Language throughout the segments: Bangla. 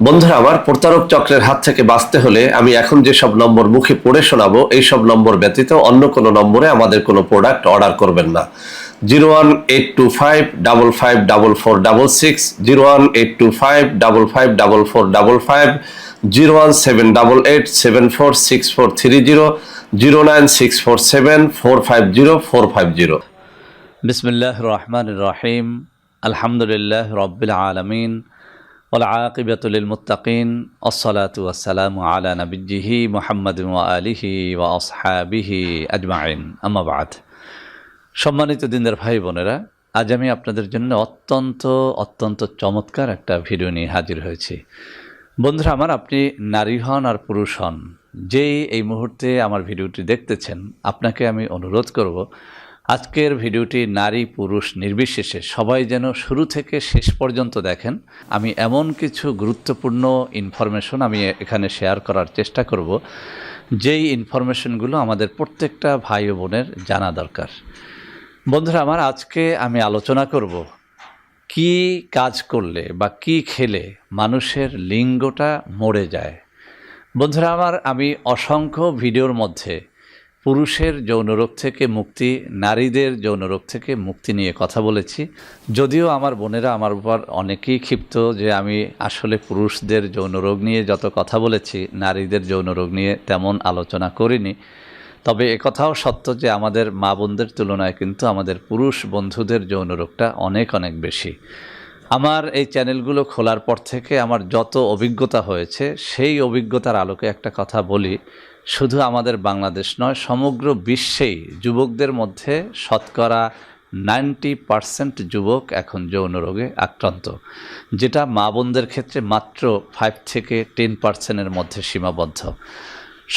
বন্ধুরা আমার, প্রতারক চক্রের হাত থেকে বাঁচতে হলে আমি এখন যেসব নম্বর মুখে পড়ে শোনাবো এই সব নম্বর ব্যতীত অন্য কোনো নম্বরে আমাদের কোনো প্রোডাক্ট অর্ডার করবেন না। 01825554466, 01825554455, 01788746430, 09647450450। বিসমিল্লাহ রহমান রহিম। আলহামদুলিল্লাহ রব্বিল আলমিন ওয়াল আকিবাতুল মুত্তাকিন আসসালাতু ওয়াসসালামু আলা নবিয়্যিহি মুহাম্মাদিন ওয়া আলিহি ওয়া আসহাবিহি আজমাইন, আম্মা বাদ। সম্মানিত দিনদার ভাই বোনেরা, আজ আমি আপনাদের জন্য অত্যন্ত চমৎকার একটা ভিডিও নিয়ে হাজির হয়েছি। বন্ধুরা আমার, আপনি নারী হন আর পুরুষ হন, যেই এই মুহূর্তে আমার ভিডিওটি দেখতেছেন, আপনাকে আমি অনুরোধ করব আজকের ভিডিওটি নারী পুরুষ নির্বিশেষে সবাই যেন শুরু থেকে শেষ পর্যন্ত দেখেন। আমি এমন কিছু গুরুত্বপূর্ণ ইনফরমেশন আমি এখানে শেয়ার করার চেষ্টা করব, যেই ইনফরমেশনগুলো আমাদের প্রত্যেকটা ভাই ও বোনের জানা দরকার। বন্ধুরা আমার, আজকে আমি আলোচনা করব কি কাজ করলে বা কি খেলে মানুষের লিঙ্গটা মরে যায়। বন্ধুরা আমার, আমি অসংখ্য ভিডিওর মধ্যে পুরুষের যৌনরোগ থেকে মুক্তি, নারীদের যৌনরোগ থেকে মুক্তি নিয়ে কথা বলেছি। যদিও আমার বোনেরা আমার উপর অনেকেই ক্ষিপ্ত যে আমি আসলে পুরুষদের যৌনরোগ নিয়ে যত কথা বলেছি, নারীদের যৌনরোগ নিয়ে তেমন আলোচনা করিনি। তবে একথাও সত্য যে আমাদের মা বোনদের তুলনায় কিন্তু আমাদের পুরুষ বন্ধুদের যৌনরোগটা অনেক বেশি। আমার এই চ্যানেলগুলো খোলার পর থেকে আমার যত অভিজ্ঞতা হয়েছে, সেই অভিজ্ঞতার আলোকে একটা কথা বলি, শুধু আমাদের বাংলাদেশ নয়, সমগ্র বিশ্বেই যুবকদের মধ্যে শতকরা 90% যুবক এখন যৌন রোগে আক্রান্ত, যেটা মা বোনদের ক্ষেত্রে মাত্র 5 থেকে 10%-এর মধ্যে সীমাবদ্ধ।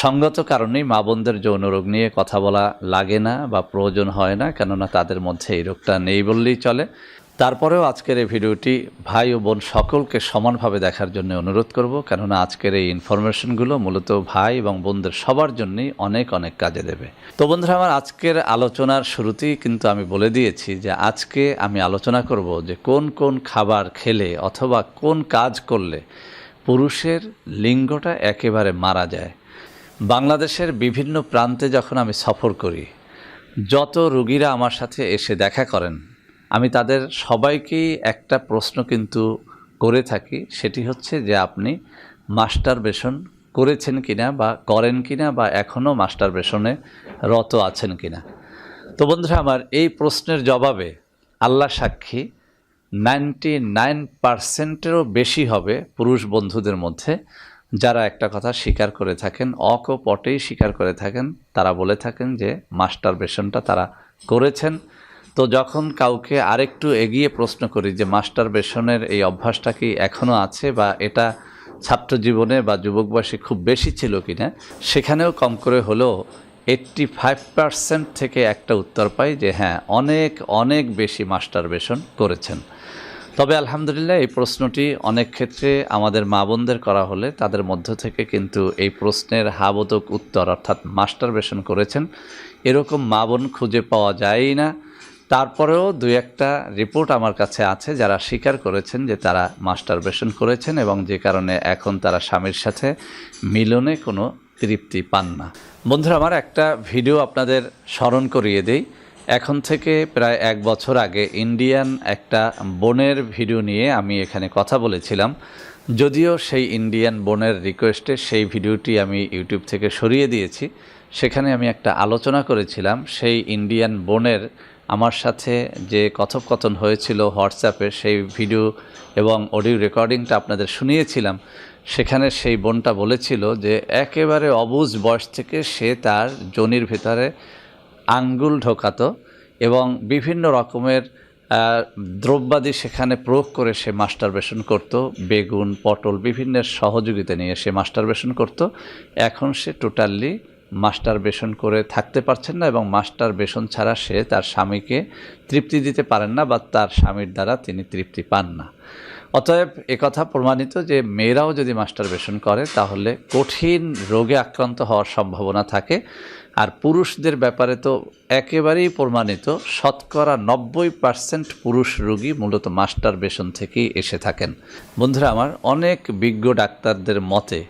সঙ্গত কারণেই মা বোনদের যৌন রোগ নিয়ে কথা বলা লাগে না বা প্রয়োজন হয় না, কেননা তাদের মধ্যে এই রোগটা নেই বললেই চলে। তারপরেও আজকের এই ভিডিওটি ভাই ও বোন সকলকে সমানভাবে দেখার জন্য অনুরোধ করব, কেননা আজকের এই ইনফরমেশনগুলো মূলত ভাই এবং বোনদের সবার জন্যই অনেক কাজে দেবে। তো বন্ধুরা আমার, আজকের আলোচনার শুরুতেই কিন্তু আমি বলে দিয়েছি যে আজকে আমি আলোচনা করব যে কোন কোন খাবার খেলে অথবা কোন কাজ করলে পুরুষের লিঙ্গটা একেবারে মারা যায়। বাংলাদেশের বিভিন্ন প্রান্তে যখন আমি সফর করি, যত রোগীরা আমার সাথে এসে দেখা করেন, আমি তাদের সবাইকেই একটা প্রশ্ন কিন্তু করে থাকি, সেটি হচ্ছে যে আপনি মাস্টারবেশন করেছেন কিনা বা করেন কিনা বা এখনও মাস্টারবেশনে রত আছেন কিনা। তো বন্ধুরা আমার, এই প্রশ্নের জবাবে আল্লাহ সাক্ষী 99%-এরও বেশি হবে পুরুষ বন্ধুদের মধ্যে যারা একটা কথা স্বীকার করে থাকেন, অকপটেই স্বীকার করে থাকেন। তারা বলে থাকেন যে মাস্টারবেশনটা তারা করেছেন। তো যখন কাউকে আরেকটু এগিয়ে প্রশ্ন করি যে মাস্টারবেশনের এই অভ্যাসটা কি এখনও আছে বা এটা ছাত্র জীবনে বা যুবক বয়সে খুব বেশি ছিল কিনা, সেখানেও কম করে হলেও 85% থেকে একটা উত্তর পাই যে হ্যাঁ, অনেক বেশি মাস্টারবেশন করেছেন। তবে আলহামদুলিল্লাহ, এই প্রশ্নটি অনেক ক্ষেত্রে আমাদের মা বোনদের করা হলে তাদের মধ্য থেকে কিন্তু এই প্রশ্নের হাবোদক উত্তর, অর্থাৎ মাস্টারবেশন করেছেন, এরকম মা বোন খুঁজে পাওয়া যায়ই না। তারপরেও দু একটা রিপোর্ট আমার কাছে আছে যারা স্বীকার করেছেন যে তারা মাস্টারবেশন করেছেন এবং যে কারণে এখন তারা স্বামীর সাথে মিলনে কোনো তৃপ্তি পান না। বন্ধুরা আমার, একটা ভিডিও আপনাদের স্মরণ করিয়ে দেই। এখন থেকে প্রায় 1 বছর আগে ইন্ডিয়ান একটা বোনের ভিডিও নিয়ে আমি এখানে কথা বলেছিলাম। যদিও সেই ইন্ডিয়ান বোনের রিকোয়েস্টে সেই ভিডিওটি আমি ইউটিউব থেকে সরিয়ে দিয়েছি। সেখানে আমি একটা আলোচনা করেছিলাম সেই ইন্ডিয়ান বোনের আমার সাথে যে কথোপকথন হয়েছিল হোয়াটসঅ্যাপে, সেই ভিডিও এবং অডিও রেকর্ডিংটা আপনাদের শুনিয়েছিলাম। সেখানে সেই বোনটা বলেছিল যে একেবারে অবুঝ বয়স থেকে সে তার যোনির ভেতরে আঙ্গুল ঢোকাতো এবং বিভিন্ন রকমের দ্রব্যাদি সেখানে প্রয়োগ করে সে মাস্টারবেশন করত। বেগুন, পটল বিভিন্নের সহযোগিতা নিয়ে সে মাস্টারবেশন করত। এখন সে টোটালি মাস্টারবেশন করে থাকতে পারছেন না এবং মাস্টারবেশন ছাড়া সে তার স্বামীকে তৃপ্তি দিতে পারেন না বা তার স্বামীর দ্বারা তিনি তৃপ্তি পান না। অতএব একথা প্রমাণিত যে মেয়েরাও যদি মাস্টারবেশন করে তাহলে কঠিন রোগে আক্রান্ত হওয়ার সম্ভাবনা থাকে। আর পুরুষদের ব্যাপারে তো একেবারেই প্রমাণিত, শতকরা 90% পুরুষ রোগী মূলত মাস্টারবেশন থেকেই এসে থাকেন। বন্ধুরা আমার, অনেক বিজ্ঞ ডাক্তারদের মতে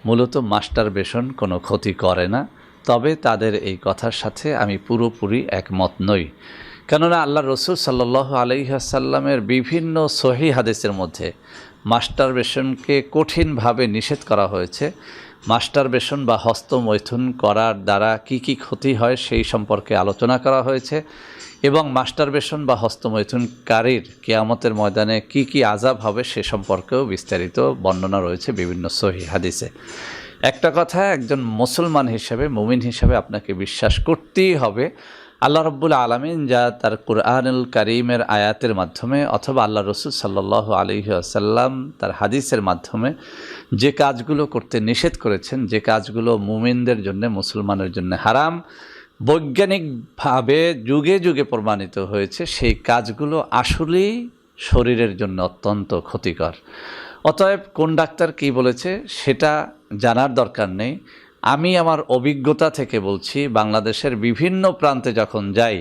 মূলত মাস্টারবেশন কোনো ক্ষতি করে না, তবে তাদের এই কথার সাথে আমি পুরোপুরি একমত নই। কেননা আল্লাহ রসুল সাল্লাল্লাহু আলাইহি ওয়াসাল্লামের বিভিন্ন সহিহ হাদিসের মধ্যে মাস্টারবেশনকে কঠিনভাবে নিষেধ করা হয়েছে। মাস্টারবেশন বা হস্তমৈথুন করার দ্বারা কি কি ক্ষতি হয় সেই সম্পর্কে আলোচনা করা হয়েছে এবং মাস্টারবেশন বা হস্তমৈথুনকারীর কিয়ামতের ময়দানে কি কি আযাব হবে সে সম্পর্কেও বিস্তারিত বর্ণনা রয়েছে বিভিন্ন সহিহ হাদিসে। একটা কথা, একজন মুসলমান হিসেবে, মুমিন হিসেবে আপনাকে বিশ্বাস করতেই হবে আল্লাহ রাব্বুল আলামিন যা তার কুরআনুল কারীমের আয়াতের মাধ্যমে অথবা আল্লাহ রসুল সাল্লাল্লাহু আলাইহি ওয়াসাল্লাম তার হাদিসের মাধ্যমে যে কাজগুলো করতে নিষেধ করেছেন, যে কাজগুলো মুমিনদের জন্য, মুসলমানের জন্য হারাম, বৈজ্ঞানিকভাবে যুগে যুগে প্রমাণিত হয়েছে, সেই কাজগুলো আসলেই শরীরের জন্য অত্যন্ত ক্ষতিকর। অতএব কোন ডাক্তার কী বলেছে সেটা জানার দরকার নেই। আমি আমার অভিজ্ঞতা থেকে বলছি, বাংলাদেশের বিভিন্ন প্রান্তে যখন যাই,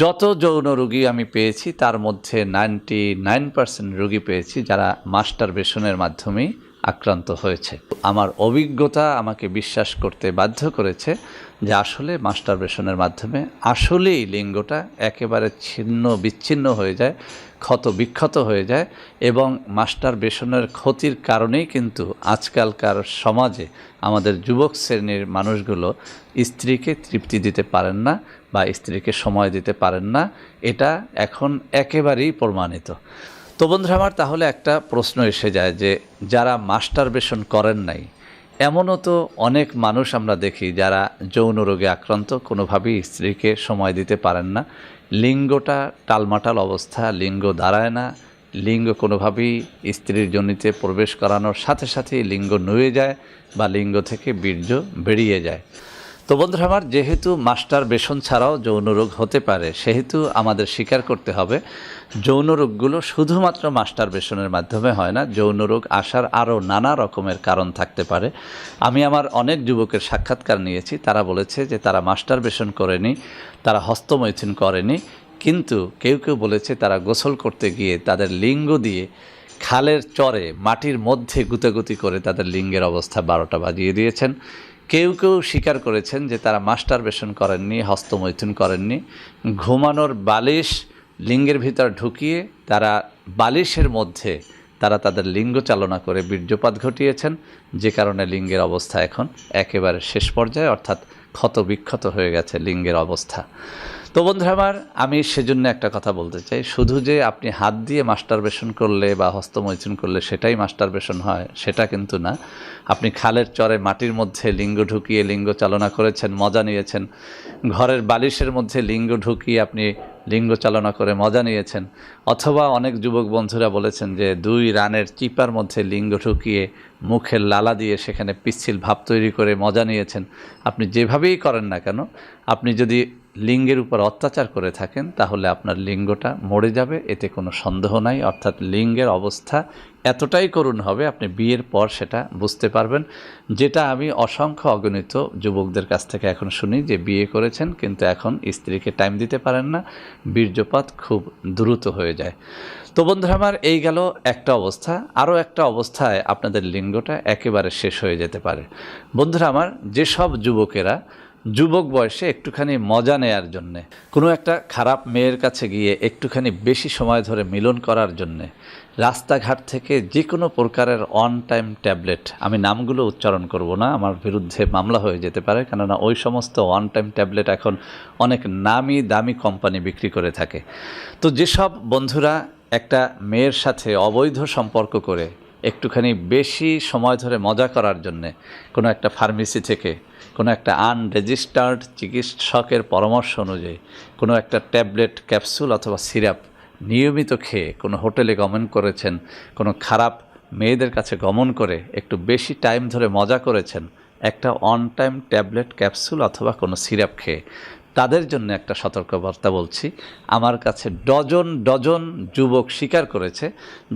যত যৌন রোগী আমি পেয়েছি তার মধ্যে 99% রোগী পেয়েছি যারা মাস্টারবেশনের মাধ্যমেই আক্রান্ত হয়েছে। আমার অভিজ্ঞতা আমাকে বিশ্বাস করতে বাধ্য করেছে যে আসলে মাস্টারবেশনের মাধ্যমে আসলেই লিঙ্গটা একেবারে ছিন্ন বিচ্ছিন্ন হয়ে যায়, ক্ষত বিক্ষত হয়ে যায় এবং মাস্টারবেশনের ক্ষতির কারণেই কিন্তু আজকালকার সমাজে আমাদের যুবক শ্রেণীর মানুষগুলো স্ত্রীকে তৃপ্তি দিতে পারেন না বা স্ত্রীকে সময় দিতে পারেন না। এটা এখন একেবারেই প্রমাণিত। তো বন্ধুরা আমার, তাহলে একটা প্রশ্ন এসে যায় যে যারা মাস্টারবেশন করেন নাই, এমনও তো অনেক মানুষ আমরা দেখি যারা যৌন রোগে আক্রান্ত, কোনোভাবেই স্ত্রীকে সময় দিতে পারেন না, লিঙ্গটা টালমাটাল অবস্থা, লিঙ্গ দাঁড়ায় না, লিঙ্গ কোনোভাবেই স্ত্রীর যোনিতে প্রবেশ করানোর সাথে সাথেই লিঙ্গ নুয়ে যায় বা লিঙ্গ থেকে বীর্য বেরিয়ে যায়। তো বন্ধুরা আমার, যেহেতু মাস্টারবেশন ছাড়াও যৌন রোগ হতে পারে, সেহেতু আমাদের স্বীকার করতে হবে যৌন রোগগুলো শুধুমাত্র মাস্টারবেশনের মাধ্যমে হয় না, যৌন রোগ আসার আরও নানা রকমের কারণ থাকতে পারে। আমি আমার অনেক যুবকের সাক্ষাৎকার নিয়েছি, তারা বলেছে যে তারা মাস্টারবেশন করেনি, তারা হস্তমৈথুন করেনি, কিন্তু কেউ কেউ বলেছে তারা গোসল করতে গিয়ে তাদের লিঙ্গ দিয়ে খালের চরে মাটির মধ্যে গুতাগুতি করে তাদের লিঙ্গের অবস্থা 12টা বাজিয়ে দিয়েছেন। কেউ কেউ স্বীকার করেছেন যে তারা মাস্টারবেশন করেননি, হস্তমৈথুন করেননি, ঘুমানোর বালিশ লিঙ্গের ভিতর ঢুকিয়ে তারা বালিশের মধ্যে তারা তাদের লিঙ্গ চালনা করে বীর্যপাত ঘটিয়েছেন, যে কারণে লিঙ্গের অবস্থা এখন একেবারে শেষ পর্যায়ে, অর্থাৎ ক্ষত বিক্ষত হয়ে গেছে লিঙ্গের অবস্থা। তো বন্ধুরা আমার, আমি সেজন্য একটা কথা বলতে চাই, শুধু যে আপনি হাত দিয়ে মাস্টারবেশন করলে বা হস্তমৈথুন করলে সেটাই মাস্টারবেশন হয় সেটা কিন্তু না। আপনি খালের চরে মাটির মধ্যে লিঙ্গ ঢুকিয়ে লিঙ্গ চালনা করেছেন, মজা নিয়েছেন, ঘরের বালিশের মধ্যে লিঙ্গ ঢুকিয়ে আপনি লিঙ্গ চালনা করে মজা নিয়েছেন, অথবা অনেক যুবক বন্ধুরা বলেছেন যে 2 রানের চিপার মধ্যে লিঙ্গ ঢুকিয়ে মুখের লালা দিয়ে সেখানে পিচ্ছিল ভাব তৈরি করে মজা নিয়েছেন। আপনি যেভাবেই করেন না কেন, আপনি যদি লিঙ্গের উপর অত্যাচার করে থাকেন তাহলে আপনার লিঙ্গটা মরে যাবে, এতে কোনো সন্দেহ নাই। অর্থাৎ লিঙ্গের অবস্থা এতটাই করুণ হবে আপনি বিয়ের পর সেটা বুঝতে পারবেন, যেটা আমি অসংখ্য অগণিত যুবকদের কাছ থেকে এখন শুনি যে বিয়ে করেছেন কিন্তু এখন স্ত্রীকে টাইম দিতে পারেন না, বীর্যপাত খুব দ্রুত হয়ে যায়। তো বন্ধুরা আমার, এই গেল একটা অবস্থা। আরও একটা অবস্থায় আপনাদের লিঙ্গটা একেবারে শেষ হয়ে যেতে পারে। বন্ধুরা আমার, যেসব যুবকেরা যুবক বয়সে একটুখানি মজা নেয়ার জন্যে, কোনো একটা খারাপ মেয়ের কাছে গিয়ে একটুখানি বেশি সময় ধরে মিলন করার জন্যে রাস্তাঘাট থেকে যে কোনো প্রকারের অন টাইম ট্যাবলেট, আমি নামগুলো উচ্চারণ করব না, আমার বিরুদ্ধে মামলা হয়ে যেতে পারে, কেননা ওই সমস্ত অন টাইম ট্যাবলেট এখন অনেক নামি দামি কোম্পানি বিক্রি করে থাকে। তো যেসব বন্ধুরা একটা মেয়ের সাথে অবৈধ সম্পর্ক করে একটুখানি বেশি সময় ধরে মজা করার জন্যে কোনো একটা ফার্মেসি থেকে কোনো একটা আনরেজিস্টার্ড চিকিৎসকের পরামর্শ অনুযায়ী কোনো একটা ট্যাবলেট, ক্যাপসুল অথবা সিরাপ নিয়মিত খেয়ে কোনো হোটেলে গমন করেছেন, কোনো খারাপ মেয়েদের কাছে গমন করে একটু বেশি টাইম ধরে মজা করেছেন, একটা অন টাইম ট্যাবলেট, ক্যাপসুল অথবা কোনো সিরাপ খেয়ে, তাদের জন্য একটা সতর্কবার্তা বলছি। আমার কাছে ডজন ডজন যুবক স্বীকার করেছে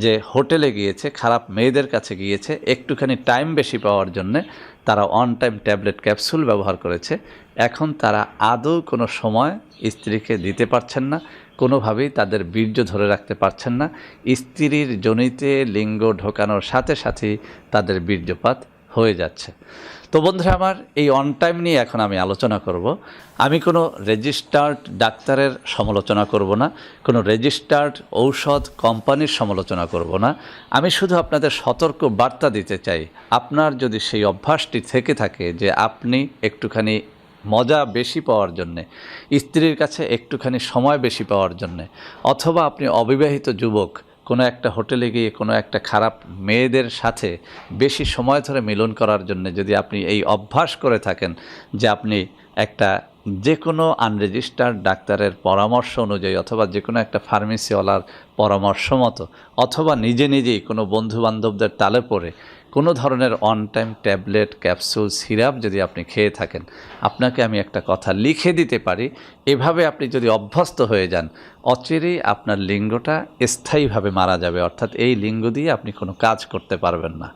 যে হোটেলে গিয়েছে, খারাপ মেয়েদের কাছে গিয়েছে, একটুখানি টাইম বেশি পাওয়ার জন্যে তারা অন টাইম ট্যাবলেট ক্যাপসুল ব্যবহার করেছে। এখন তারা আদৌ কোনো সময় স্ত্রীকে দিতে পারছেন না, কোনোভাবেই তাদের বীর্য ধরে রাখতে পারছেন না। স্ত্রীর যোনিতে লিঙ্গ ঢোকানোর সাথে সাথেই তাদের বীর্যপাত হয়ে যাচ্ছে। তো বন্ধুরা আমার, এই অন টাইম নিয়ে এখন আমি আলোচনা করব। আমি কোনো রেজিস্টার্ড ডাক্তারের সমালোচনা করব না, কোনো রেজিস্টার্ড ঔষধ কোম্পানির সমালোচনা করব না। আমি শুধু আপনাদের সতর্ক বার্তা দিতে চাই, আপনার যদি সেই অভ্যাসটি থেকে থাকে যে আপনি একটুখানি মজা বেশি পাওয়ার জন্যে, স্ত্রীর কাছে একটুখানি সময় বেশি পাওয়ার জন্যে, অথবা আপনি অবিবাহিত যুবক, কোনো একটা হোটেলে গিয়ে কোনো একটা খারাপ মেয়েদের সাথে বেশি সময় ধরে মিলন করার জন্য যদি আপনি এই অভ্যাস করে থাকেন যে আপনি একটা যে কোনো আনরেজিস্টার্ড ডাক্তারের পরামর্শ অনুযায়ী অথবা যে কোনো একটা ফার্মেসিওয়ালার পরামর্শ মতো অথবা নিজে নিজেই কোনো বন্ধুবান্ধবদের তালে পড়ে কোনো ধরনের on time tablet capsule syrup যদি আপনি খেয়ে থাকেন, আপনাকে আমি একটা কথা লিখে দিতে পারি, এভাবে আপনি যদি অভ্যস্ত হয়ে যান, অচিরেই আপনার লিঙ্গটা স্থায়ীভাবে মারা যাবে। অর্থাৎ এই লিঙ্গ দিয়ে আপনি কোনো কাজ করতে পারবেন না।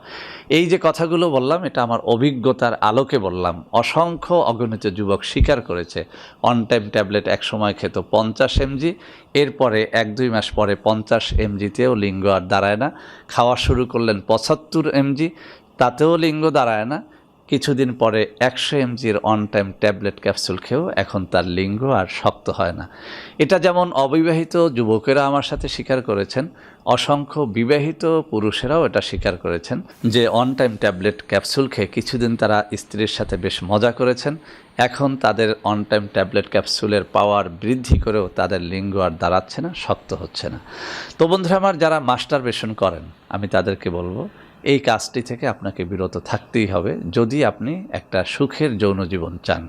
এই যে কথাগুলো বললাম, এটা আমার অভিজ্ঞতার আলোকে বললাম। অসংখ্য অগণিত যুবক স্বীকার করেছে অন টাইম ট্যাবলেট একসময় খেত 50 mg, এরপরে 1-2 মাস পরে 50 mgতেও লিঙ্গ আর দাঁড়ায় না। খাওয়া শুরু করলেন 75 mg, তাতেও লিঙ্গ দাঁড়ায় না। কিছুদিন পরে 100 mgর অন টাইম ট্যাবলেট ক্যাপসুল খেয়েও এখন তার লিঙ্গ আর শক্ত হয় না। এটা যেমন অবিবাহিত যুবকেরা আমার সাথে স্বীকার করেছেন, অসংখ্য বিবাহিত পুরুষেরাও এটা স্বীকার করেছেন যে অন টাইম ট্যাবলেট ক্যাপসুল খেয়ে কিছুদিন তারা স্ত্রীর সাথে বেশ মজা করেছেন, এখন তাদের অন টাইম ট্যাবলেট ক্যাপসুলের পাওয়ার বৃদ্ধি করেও তাদের লিঙ্গ আর দাঁড়াচ্ছে না, শক্ত হচ্ছে না। তো বন্ধুরা আমার, যারা মাস্টারবেশন করেন আমি তাদেরকে বলবো এই কাজটি থেকে আপনাকে বিরত থাকতেই হবে যদি আপনি একটা সুখের যৌন জীবন চান।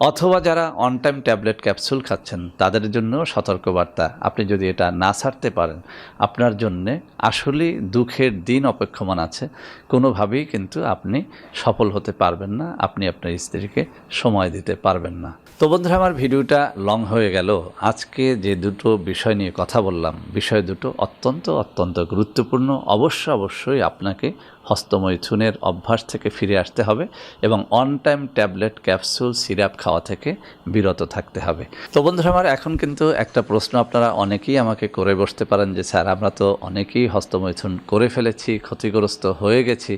অথবা যারা অন টাইম ট্যাবলেট ক্যাপসুল খাচ্ছেন তাদের জন্য সতর্কবার্তা, আপনি যদি এটা না ছাড়তে পারেন আপনার জন্যে আসলেই দুঃখের দিন অপেক্ষমান আছে। কোনোভাবেই কিন্তু আপনি সফল হতে পারবেন না, আপনি আপনার স্ত্রীকে সময় দিতে পারবেন না। তো বন্ধুরা আমার, ভিডিওটা লং হয়ে গেল। আজকে যে দুটো বিষয় নিয়ে কথা বললাম, বিষয় দুটো অত্যন্ত গুরুত্বপূর্ণ। অবশ্যই আপনাকে হস্তমৈথুনের অভ্যাস থেকে ফিরে আসতে হবে এবং on time tablet capsule syrup খাওয়া থেকে বিরত থাকতে হবে। তো বন্ধুরা আমার, এখন কিন্তু একটা প্রশ্ন আপনারা অনেকেই আমাকে করে বসতে পারেন যে স্যার, আমরা তো অনেকেই হস্তমৈথুন করে ফেলেছি, ক্ষতিগ্রস্ত হয়ে গেছি,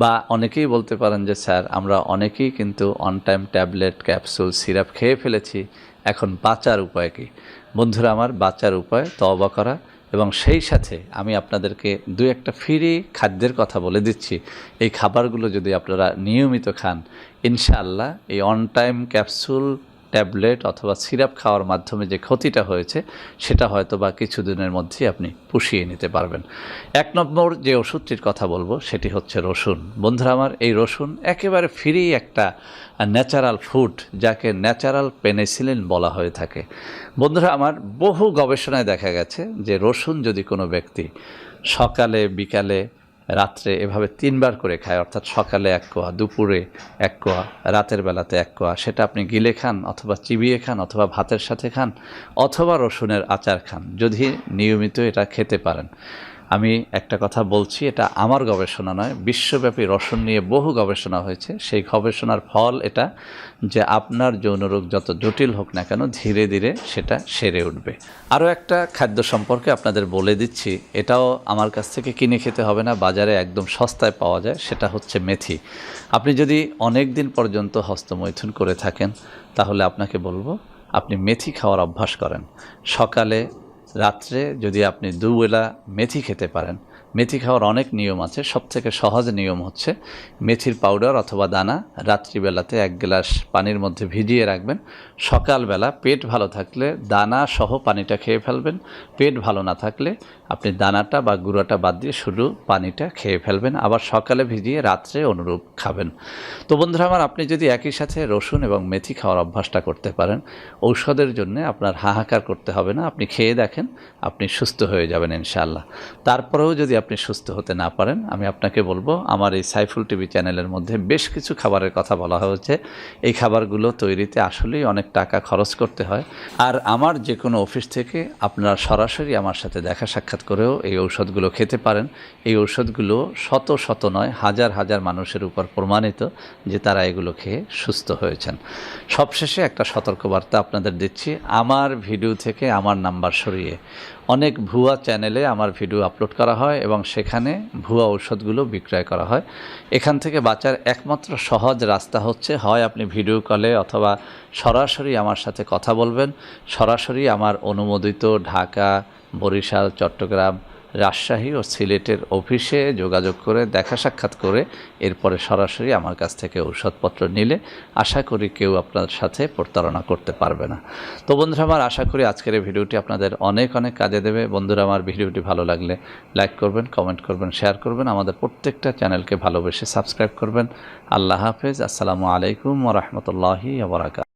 বা অনেকেই বলতে পারেন যে স্যার, আমরা অনেকেই কিন্তু on time tablet capsule syrup খেয়ে ফেলেছি, এখন বাঁচার উপায় কী? বন্ধুরা আমার, বাঁচার উপায় তওবা করা, এবং সেই সাথে আমি আপনাদেরকে 2-1টা ফ্রি খাদ্যের কথা বলে দিচ্ছি। এই খাবারগুলো যদি আপনারা নিয়মিত খান, ইনশাআল্লাহ এই অন টাইম ক্যাপসুল ট্যাবলেট অথবা সিরাপ খাওয়ার মাধ্যমে যে ক্ষতিটা হয়েছে সেটা হয়তো বা কিছুদিনের মধ্যেই আপনি পুষিয়ে নিতে পারবেন। 1 নম্বর যে ওষুধটির কথা বলবো সেটি হচ্ছে রসুন। বন্ধুরা আমার, এই রসুন একেবারে ফ্রি একটা ন্যাচারাল ফুড, যাকে ন্যাচারাল পেনিসিলিন বলা হয়ে থাকে। বন্ধুরা আমার, বহু গবেষণায় দেখা গেছে যে রসুন যদি কোনো ব্যক্তি সকালে, বিকালে, রাত্রে এভাবে 3 বার করে খায়, অর্থাৎ সকালে 1 কোয়া, দুপুরে 1 কোয়া, রাতের বেলাতে 1 কোয়া, সেটা আপনি গিলে খান অথবা চিবিয়ে খান অথবা ভাতের সাথে খান অথবা রসুনের আচার খান, যদি নিয়মিত এটা খেতে পারেন। আমি একটা কথা বলছি, এটা আমার গবেষণা নয়, বিশ্বব্যাপী রসুন নিয়ে বহু গবেষণা হয়েছে। সেই গবেষণার ফল এটা যে আপনার যৌনরোগ যত জটিল হোক না কেন, ধীরে ধীরে সেটা সেরে উঠবে। আরও একটা খাদ্য সম্পর্কে আপনাদের বলে দিচ্ছি, এটাও আমার কাছ থেকে কিনে খেতে হবে না, বাজারে একদম সস্তায় পাওয়া যায়, সেটা হচ্ছে মেথি। আপনি যদি অনেক দিন পর্যন্ত হস্তমৈথুন করে থাকেন তাহলে আপনাকে বলবো আপনি মেথি খাওয়ার অভ্যাস করেন। সকালে, রাত্রে যদি আপনি 2 বেলা মেথি খেতে পারেন। মেথি খাওয়ার অনেক নিয়ম আছে, সবথেকে সহজ নিয়ম হচ্ছে মেথির পাউডার অথবা দানা রাত্রিবেলাতে 1 গ্লাস পানির মধ্যে ভিজিয়ে রাখবেন। সকালবেলা পেট ভালো থাকলে দানা সহ পানিটা খেয়ে ফেলবেন, পেট ভালো না থাকলে আপনি দানাটা বা গুঁড়াটা বাদ দিয়ে শুধু পানিটা খেয়ে ফেলবেন, আবার সকালে ভিজিয়ে রাত্রে অনুরূপ খাবেন। তো বন্ধুরা আমার, আপনি যদি একই সাথে রসুন এবং মেথি খাওয়ার অভ্যাসটা করতে পারেন, ঔষধের জন্য আপনার হাহাকার করতে হবে না, আপনি খেয়ে দেখেন, আপনি সুস্থ হয়ে যাবেন ইনশাআল্লাহ। তারপরেও যদি আপনি সুস্থ হতে না পারেন, আমি আপনাকে বলবো আমার এই সাইফুল টিভি চ্যানেলের মধ্যে বেশ কিছু খাবারের কথা বলা হয়েছে। এই খাবারগুলো তৈরিতে আসলেই অনেক টাকা খরচ করতে হয়। আর আমার যে কোনো অফিস থেকে আপনারা সরাসরি আমার সাথে দেখা সাক্ষাৎ করেও এই ঔষধগুলো খেতে পারেন। এই ঔষধগুলো শত শত নয়, হাজার হাজার মানুষের উপর প্রমাণিত যে তারা এগুলো খেয়ে সুস্থ হয়েছেন। সবশেষে একটা সতর্কবার্তা আপনাদের দিচ্ছি, আমার ভিডিও থেকে আমার নাম্বার সরিয়ে অনেক ভুয়া চ্যানেলে আমার ভিডিও আপলোড করা হয় এবং সেখানে ভুয়া ঔষধগুলো বিক্রয় করা হয়। এখান থেকে বাঁচার একমাত্র সহজ রাস্তা হচ্ছে, হয় আপনি ভিডিও কলে অথবা সরাসরি আমার সাথে কথা বলবেন। সরাসরি আমার অনুমোদিত ঢাকা, বরিশাল, চট্টগ্রাম, রাজশাহী ও সিলেটের অফিসে যোগাযোগ করে দেখা সাক্ষাৎ করে এরপরে সরাসরি আমার কাছ থেকে ঔষধপত্র নিলে আশা করি কেউ আপনার সাথে প্রতারণা করতে পারবে না। তো বন্ধুরা আমার, আশা করি আজকের এই ভিডিওটি আপনাদের অনেক অনেক কাজে দেবে। বন্ধুরা আমার, ভিডিওটি ভালো লাগলে লাইক করবেন, কমেন্ট করবেন, শেয়ার করবেন, আমাদের প্রত্যেকটা চ্যানেলকে ভালোবেসে সাবস্ক্রাইব করবেন। আল্লাহ হাফেজ। আসসালামু আলাইকুম ওয়া রাহমাতুল্লাহি ওয়া বারাকাতুহু।